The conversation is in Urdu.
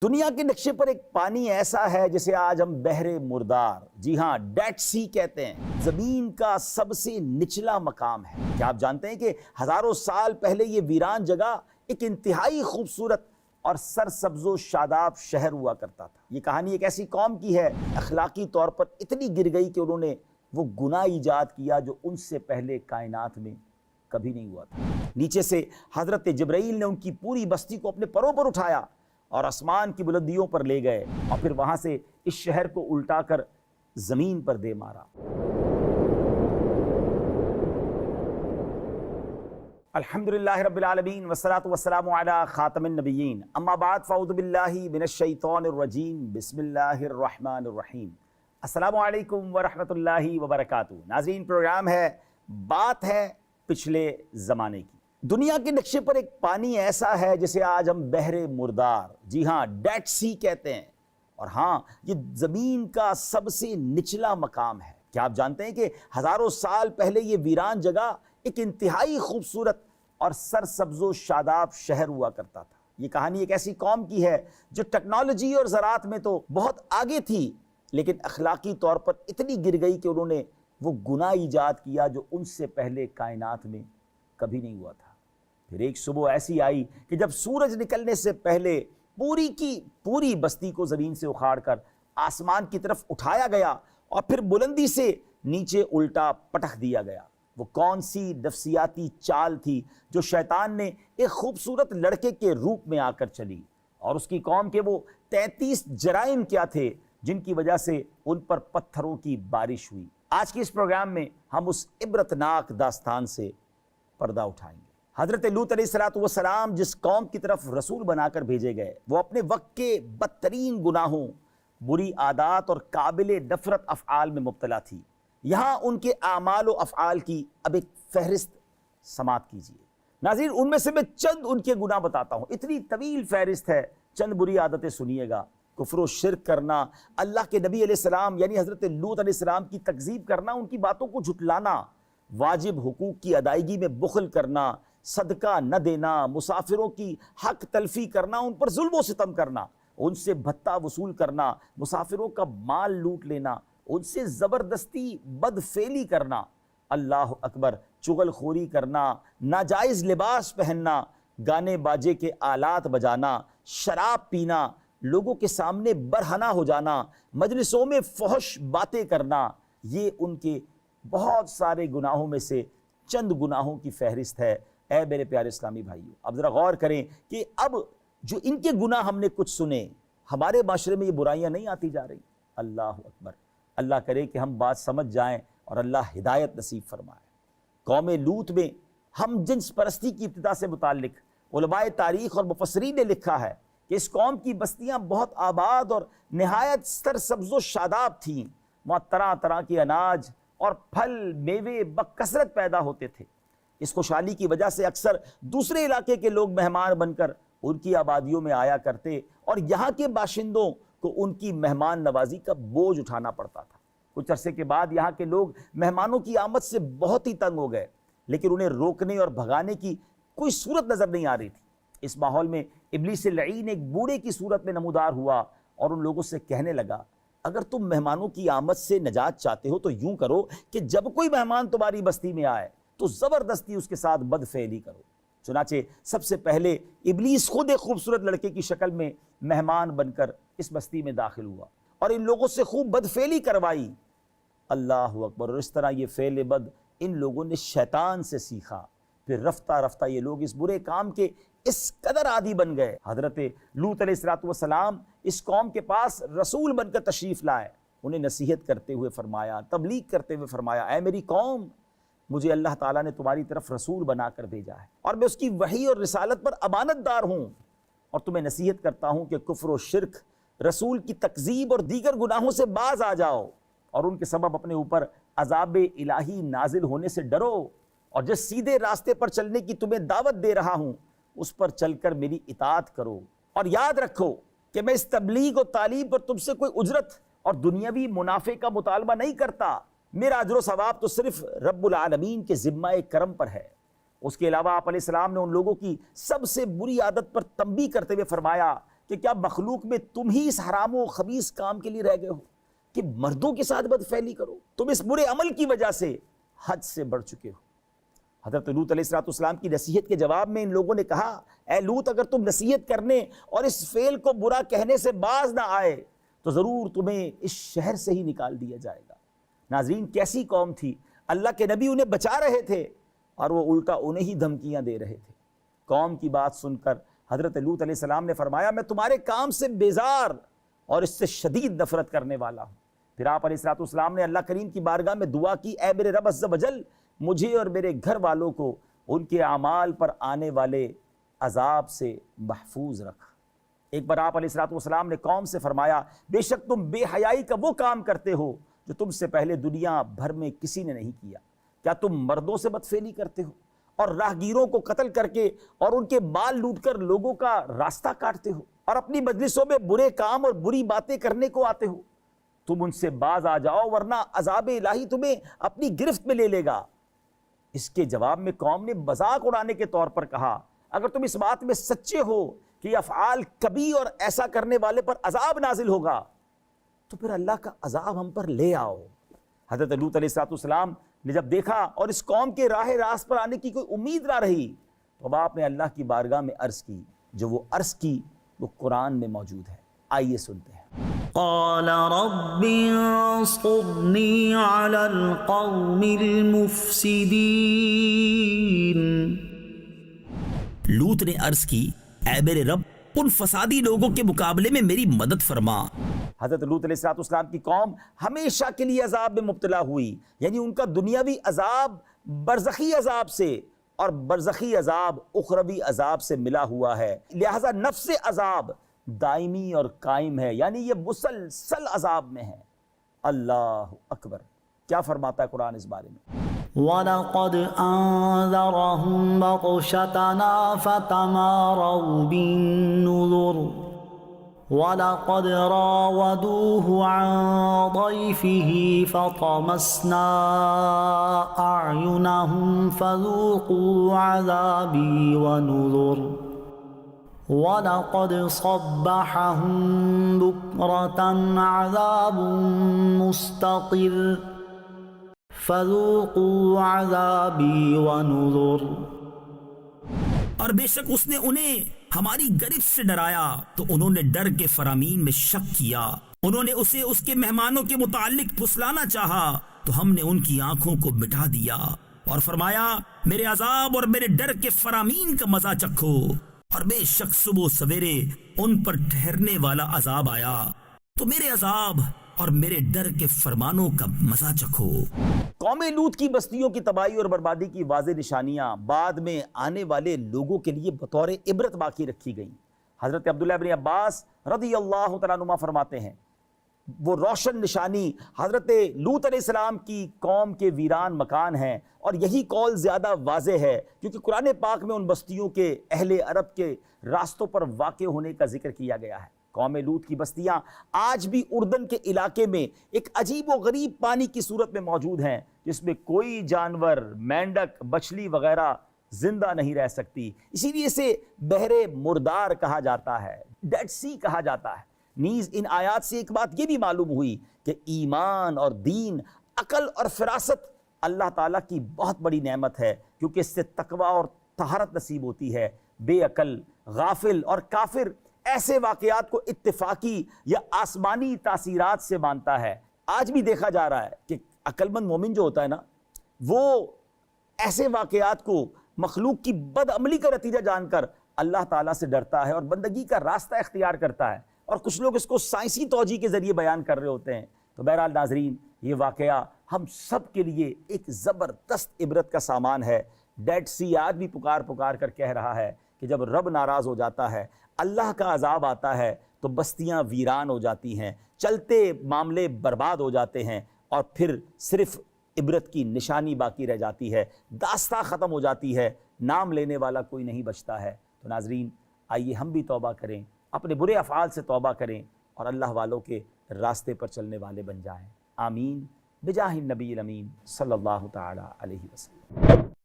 دنیا کے نقشے پر ایک پانی ایسا ہے جسے آج ہم بحر مردار، جی ہاں ڈیڈ سی کہتے ہیں، زمین کا سب سے نچلا مقام ہے۔ کیا آپ جانتے ہیں کہ ہزاروں سال پہلے یہ ویران جگہ ایک انتہائی خوبصورت اور سرسبز و شاداب شہر ہوا کرتا تھا۔ یہ کہانی ایک ایسی قوم کی ہے اخلاقی طور پر اتنی گر گئی کہ انہوں نے وہ گناہ ایجاد کیا جو ان سے پہلے کائنات میں کبھی نہیں ہوا تھا۔ نیچے سے حضرت جبرائیل نے ان کی پوری بستی کو اپنے پروں پر اٹھایا اور آسمان کی بلندیوں پر لے گئے اور پھر وہاں سے اس شہر کو الٹا کر زمین پر دے مارا۔ الحمدللہ رب العالمین والصلاة والسلام علی خاتم النبیین، اما بعد فاعوذ باللہ من الشیطان الرجیم، بسم اللہ الرحمن الرحیم۔ السلام علیکم ورحمۃ اللہ وبرکاتہ۔ ناظرین، پروگرام ہے بات ہے پچھلے زمانے کی۔ دنیا کے نقشے پر ایک پانی ایسا ہے جسے آج ہم بحر مردار، جی ہاں ڈیڈ سی کہتے ہیں، اور ہاں یہ زمین کا سب سے نچلا مقام ہے۔ کیا آپ جانتے ہیں کہ ہزاروں سال پہلے یہ ویران جگہ ایک انتہائی خوبصورت اور سرسبز و شاداب شہر ہوا کرتا تھا۔ یہ کہانی ایک ایسی قوم کی ہے جو ٹیکنالوجی اور زراعت میں تو بہت آگے تھی، لیکن اخلاقی طور پر اتنی گر گئی کہ انہوں نے وہ گناہ ایجاد کیا جو ان سے پہلے کائنات میں کبھی نہیں ہوا تھا۔ پھر ایک صبح ایسی آئی کہ جب سورج نکلنے سے پہلے پوری کی پوری بستی کو زمین سے اکھاڑ کر آسمان کی طرف اٹھایا گیا اور پھر بلندی سے نیچے الٹا پٹخ دیا گیا۔ وہ کون سی نفسیاتی چال تھی جو شیطان نے ایک خوبصورت لڑکے کے روپ میں آ کر چلی، اور اس کی قوم کے وہ 33 جرائم کیا تھے جن کی وجہ سے ان پر پتھروں کی بارش ہوئی۔ آج کے اس پروگرام میں ہم اس عبرتناک داستان سے پردہ اٹھائیں گے۔ حضرت لوط علیہ السلام جس قوم کی طرف رسول بنا کر بھیجے گئے، وہ اپنے وقت کے بدترین گناہوں، بری عادات اور قابل نفرت افعال میں مبتلا تھی۔ یہاں ان کے اعمال و افعال کی اب ایک فہرست سماعت کیجیے۔ ناظرین، ان میں سے میں چند ان کے گناہ بتاتا ہوں، اتنی طویل فہرست ہے، چند بری عادتیں سنیے گا۔ کفر و شرک کرنا، اللہ کے نبی علیہ السلام یعنی حضرت لوط علیہ السلام کی تکذیب کرنا، ان کی باتوں کو جھٹلانا، واجب حقوق کی ادائیگی میں بخل کرنا، صدقہ نہ دینا، مسافروں کی حق تلفی کرنا، ان پر ظلم و ستم کرنا، ان سے بھتہ وصول کرنا، مسافروں کا مال لوٹ لینا، ان سے زبردستی بدفعلی کرنا، اللہ اکبر، چغل خوری کرنا، ناجائز لباس پہننا، گانے باجے کے آلات بجانا، شراب پینا، لوگوں کے سامنے برہنہ ہو جانا، مجلسوں میں فحش باتیں کرنا، یہ ان کے بہت سارے گناہوں میں سے چند گناہوں کی فہرست ہے۔ اے میرے پیارے اسلامی بھائیوں، اب ذرا غور کریں کہ اب جو ان کے گناہ ہم نے کچھ سنے، ہمارے معاشرے میں یہ برائیاں نہیں آتی جا رہی؟ اللہ اکبر، اللہ کرے کہ ہم بات سمجھ جائیں اور اللہ ہدایت نصیب فرمائے۔ قوم لوط میں ہم جنس پرستی کی ابتدا سے متعلق علماء تاریخ اور مفسرین نے لکھا ہے کہ اس قوم کی بستیاں بہت آباد اور نہایت سرسبز و شاداب تھیں۔ وہاں طرح طرح کے اناج اور پھل میوے بکثرت پیدا ہوتے تھے۔ اس خوشحالی کی وجہ سے اکثر دوسرے علاقے کے لوگ مہمان بن کر ان کی آبادیوں میں آیا کرتے اور یہاں کے باشندوں کو ان کی مہمان نوازی کا بوجھ اٹھانا پڑتا تھا۔ کچھ عرصے کے بعد یہاں کے لوگ مہمانوں کی آمد سے بہت ہی تنگ ہو گئے، لیکن انہیں روکنے اور بھگانے کی کوئی صورت نظر نہیں آ رہی تھی۔ اس ماحول میں ابلیس لعین ایک بوڑھے کی صورت میں نمودار ہوا اور ان لوگوں سے کہنے لگا، اگر تم مہمانوں کی آمد سے نجات چاہتے ہو تو یوں کرو کہ جب کوئی مہمان تمہاری بستی میں آئے تو زبردستی اس کے ساتھ بدفعلی کرو۔ چنانچہ سب سے پہلے ابلیس خود ایک خوبصورت لڑکے کی شکل میں مہمان بن کر اس بستی میں داخل ہوا اور ان لوگوں سے خوب بدفعلی کروائی۔ اللہ اکبر، اور اس طرح یہ فعل بد ان لوگوں نے شیطان سے سیکھا۔ پھر رفتہ رفتہ یہ لوگ اس برے کام کے اس قدر عادی بن گئے۔ حضرت لوط علیہ السلام اس قوم کے پاس رسول بن کر تشریف لائے، انہیں نصیحت کرتے ہوئے فرمایا، تبلیغ کرتے ہوئے فرمایا، اے میری قوم، مجھے اللہ تعالیٰ نے تمہاری طرف رسول بنا کر بھیجا ہے اور میں اس کی وحی اور رسالت پر امانت دار ہوں، اور تمہیں نصیحت کرتا ہوں کہ کفر و شرک، رسول کی تکذیب اور دیگر گناہوں سے باز آ جاؤ اور ان کے سبب اپنے اوپر عذاب الہی نازل ہونے سے ڈرو، اور جس سیدھے راستے پر چلنے کی تمہیں دعوت دے رہا ہوں اس پر چل کر میری اطاعت کرو، اور یاد رکھو کہ میں اس تبلیغ و تعلیم پر تم سے کوئی اجرت اور دنیاوی منافع کا مطالبہ نہیں کرتا۔ میرا اجر و ثواب تو صرف رب العالمین کے ذمہ کرم پر ہے۔ اس کے علاوہ آپ علیہ السلام نے ان لوگوں کی سب سے بری عادت پر تنبیہ کرتے ہوئے فرمایا کہ کیا مخلوق میں تم ہی اس حرام و خبیث کام کے لیے رہ گئے ہو کہ مردوں کے ساتھ بدفعلی کرو؟ تم اس برے عمل کی وجہ سے حد سے بڑھ چکے ہو۔ حضرت لوط علیہ السلام کی نصیحت کے جواب میں ان لوگوں نے کہا، اے لوط، اگر تم نصیحت کرنے اور اس فعل کو برا کہنے سے باز نہ آئے تو ضرور تمہیں اس شہر سے ہی نکال دیا جائے گا۔ ناظرین، کیسی قوم تھی! اللہ کے نبی انہیں بچا رہے تھے اور وہ الٹا انہیں ہی دھمکیاں دے رہے تھے۔ قوم کی بات سن کر حضرت لوط علیہ السلام نے فرمایا، میں تمہارے کام سے بیزار اور اس سے شدید نفرت کرنے والا ہوں۔ پھر آپ علیہ السلام نے اللہ کریم کی بارگاہ میں دعا کی، اے میرے رب عز و جل، مجھے اور میرے گھر والوں کو ان کے اعمال پر آنے والے عذاب سے محفوظ رکھ۔ ایک بار آپ علیہ السلام نے قوم سے فرمایا، بے شک تم بے حیائی کا وہ کام کرتے ہو جو تم سے پہلے دنیا بھر میں کسی نے نہیں کیا۔ کیا تم مردوں سے بدفعلی کرتے ہو اور راہگیروں کو قتل کر کے اور ان کے مال لوٹ کر لوگوں کا راستہ کاٹتے ہو اور اپنی مجلسوں میں برے کام اور بری باتیں کرنے کو آتے ہو؟ تم ان سے باز آ جاؤ ورنہ عذاب الہی تمہیں اپنی گرفت میں لے لے گا۔ اس کے جواب میں قوم نے مذاق اڑانے کے طور پر کہا، اگر تم اس بات میں سچے ہو کہ یہ افعال کبھی اور ایسا کرنے والے پر عذاب نازل ہوگا تو پھر اللہ کا عذاب ہم پر لے آؤ۔ حضرت لوط علیہ السلام نے جب دیکھا اور اس قوم کے راہ راست پر آنے کی کوئی امید نہ رہی تو اب آپ نے اللہ کی بارگاہ میں عرض کی، جو وہ عرض کی وہ قرآن میں موجود ہے۔ آئیے سنتے ہیں۔ قال رب انصرنی علی القوم المفسدین۔ لوط نے عرض کی، اے میرے رب، ان فسادی لوگوں کے مقابلے میں میری مدد فرما۔ حضرت لوط علیہ السلام کی قوم ہمیشہ کے لیے عذاب میں مبتلا ہوئی، یعنی ان کا دنیاوی عذاب برزخی عذاب سے اور برزخی عذاب اخروی عذاب سے ملا ہوا ہے، لہذا نفس عذاب دائمی اور قائم ہے، یعنی یہ مسلسل عذاب میں ہے۔ اللہ اکبر! کیا فرماتا ہے قرآن اس بارے میں؟ وَلَقَدْ أَنذَرَهُمْ بَطْشَتَنَا فَتَمَارَوْا بِالنُّذُرِ وَلَقَدْ رَاوَدُوهُ عَنْ ضَيْفِهِ فَطَمَسْنَا أَعْيُنَهُمْ فَذُوقُوا عَذَابِي وَنُذُرِ وَلَقَدْ صَبَّحَهُمْ بُكْرَةً عَذَابٌ مُسْتَقِرٌّ فَذُوقُوا عَذَابِي وَنُذُرِ۔ اور بے شک اس نے انہیں ہماری گرفت سے ڈرایا تو انہوں نے ڈر کے فرامین میں شک کیا، انہوں نے اسے اس کے مہمانوں کے متعلق پھسلانا چاہا تو ہم نے ان کی آنکھوں کو مٹا دیا اور فرمایا، میرے عذاب اور میرے ڈر کے فرامین کا مزہ چکھو۔ اور بے شک صبح سویرے ان پر ٹھہرنے والا عذاب آیا تو میرے عذاب اور میرے ڈر کے فرمانوں کا مزہ چکھو۔ قوم لوط کی بستیوں کی تباہی اور بربادی کی واضح نشانیاں بعد میں آنے والے لوگوں کے لیے بطور عبرت باقی رکھی گئیں۔ حضرت عبداللہ بن عباس رضی اللہ تعالیٰ عنہما فرماتے ہیں، وہ روشن نشانی حضرت لوط علیہ السلام کی قوم کے ویران مکان ہیں، اور یہی قول زیادہ واضح ہے کیونکہ قرآن پاک میں ان بستیوں کے اہل عرب کے راستوں پر واقع ہونے کا ذکر کیا گیا ہے۔ قوم لوط کی بستیاں آج بھی اردن کے علاقے میں ایک عجیب و غریب پانی کی صورت میں موجود ہیں، جس میں کوئی جانور، مینڈک، بچھلی وغیرہ زندہ نہیں رہ سکتی، اسی لیے اسے بحر مردار کہا جاتا ہے، ڈیڈ سی کہا جاتا ہے۔ نیز ان آیات سے ایک بات یہ بھی معلوم ہوئی کہ ایمان اور دین، عقل اور فراست اللہ تعالیٰ کی بہت بڑی نعمت ہے، کیونکہ اس سے تقوی اور طہارت نصیب ہوتی ہے۔ بے عقل، غافل اور کافر ایسے واقعات کو اتفاقی یا آسمانی تاثیرات سے مانتا ہے۔ آج بھی دیکھا جا رہا ہے کہ عقل مند مومن جو ہوتا ہے نا، وہ ایسے واقعات کو مخلوق کی بد عملی کا نتیجہ جان کر اللہ تعالیٰ سے ڈرتا ہے اور بندگی کا راستہ اختیار کرتا ہے، اور کچھ لوگ اس کو سائنسی توجیہ کے ذریعے بیان کر رہے ہوتے ہیں۔ تو بہرحال ناظرین، یہ واقعہ ہم سب کے لیے ایک زبردست عبرت کا سامان ہے۔ ڈیڈ سی آج بھی پکار پکار کر کہہ رہا ہے کہ جب رب ناراض ہو جاتا ہے، اللہ کا عذاب آتا ہے تو بستیاں ویران ہو جاتی ہیں، چلتے معاملے برباد ہو جاتے ہیں، اور پھر صرف عبرت کی نشانی باقی رہ جاتی ہے، داستان ختم ہو جاتی ہے، نام لینے والا کوئی نہیں بچتا ہے۔ تو ناظرین، آئیے ہم بھی توبہ کریں، اپنے برے افعال سے توبہ کریں اور اللہ والوں کے راستے پر چلنے والے بن جائیں۔ آمین بجاہ النبی الامین صلی اللہ تعالی علیہ وسلم۔